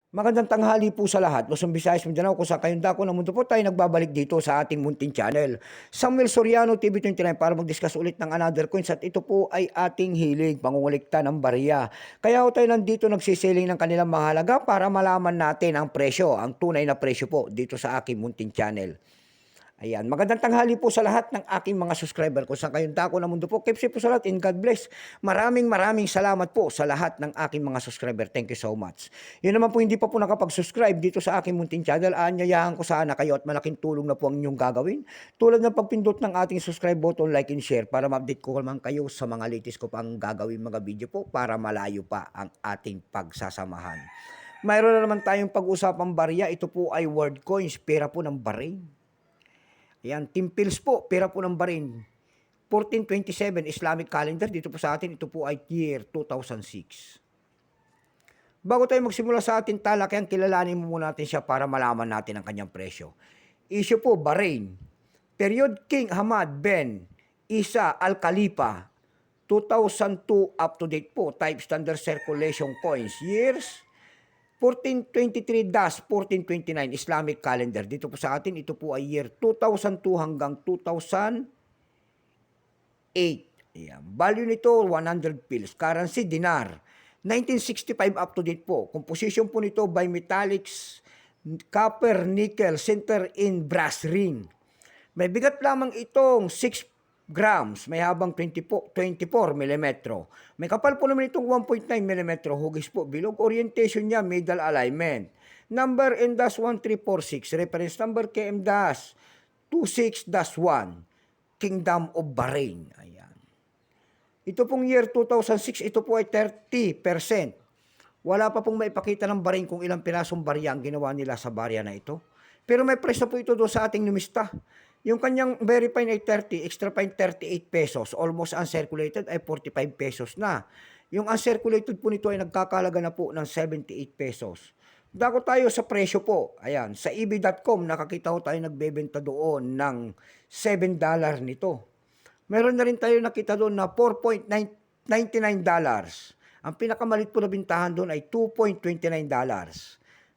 Magandang tanghali po sa lahat. Luzon, Visayas, Mindanao, kung saan kayong dako ng mundo po tayo nagbabalik dito sa ating munting channel. Samuel Soriano, TV29 para mag-discuss ulit ng another coins at ito po ay ating hilig, pangungulikta ng barya. Kaya ho tayo nandito nagsisiling ng kanilang mahalaga para malaman natin ang presyo, ang tunay na presyo po dito sa aking munting channel. Ayan, magandang tanghali po sa lahat ng aking mga subscriber kung saan kayong dako ng mundo po. Keep safe po sa lahat and God bless. Maraming salamat po sa lahat ng aking mga subscriber. Thank you so much. Yun naman po hindi pa po nakapag-subscribe dito sa aking munting channel. Aanyayahan ko sana kayo at malaking tulong na po ang inyong gagawin. Tulad ng pagpindot ng ating subscribe button, like and share para ma-update ko naman kayo sa mga latest ko pang gagawin mga video po para malayo pa ang ating pagsasamahan. Mayroon na naman tayong pag-usapang barya. Ito po ay word coins, pera po ng Bahrain. Ayan, Team Pills po, pera po ng Bahrain. 1427 Islamic calendar, dito po sa atin, ito po ay year 2006. Bago tayo magsimula sa ating talakayan, kilalanin muna natin siya para malaman natin ang kanyang presyo. Issue po, Bahrain. Period King Hamad bin Isa Al Khalifa, 2002 up to date po, type standard circulation coins, years 1423-1429 Islamic calendar. Dito po sa atin, ito po ay year 2002 hanggang 2008. Ayan. Value nito, 100 pills. Currency, dinar. 1965 up to date po. Composition po nito by metallics, copper, nickel, center in brass ring. May bigat lamang itong 6 grams, may habang 24 mm. May kapal po naman itong 1.9 mm, hugis po, bilog. Orientation niya, middle alignment. Number M-1346, reference number KM-26-1, Kingdom of Bahrain. Ayan. Ito pong year 2006, ito po ay 30%. Wala pa pong maipakita ng Bahrain kung ilang pirasong barya ang ginawa nila sa barya na ito. Pero may presyo po ito doon sa ating numista. Yung kanyang very fine ay 30, extra fine 38 pesos. Almost uncirculated ay 45 pesos na. Yung uncirculated po nito ay nagkakalaga na po ng 78 pesos. Dako tayo sa presyo po. Ayan, sa eb.com nakakita ko tayo nagbebenta doon ng $7 nito. Meron na rin tayo nakita doon na $4.99. Ang pinakamalit po na bintahan doon ay $2.29.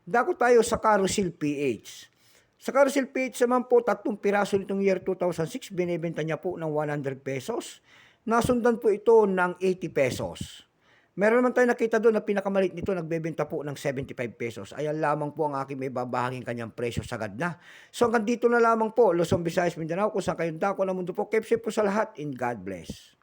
Dako tayo sa Carousel PH. Sa Carousel PH naman po, 3 piraso nitong year 2006, binibenta niya po ng 100 pesos. Nasundan po ito ng 80 pesos. Meron naman tayo nakita doon na pinakamalit nito, nagbebenta po ng 75 pesos. Ayan lamang po ang aking may babahaging kanyang presyo sagad na. So hanggang dito na lamang po, Luzon, Visayas, Mindanao, kung saan kayong dako ng mundo po. Keep safe po sa lahat and God bless.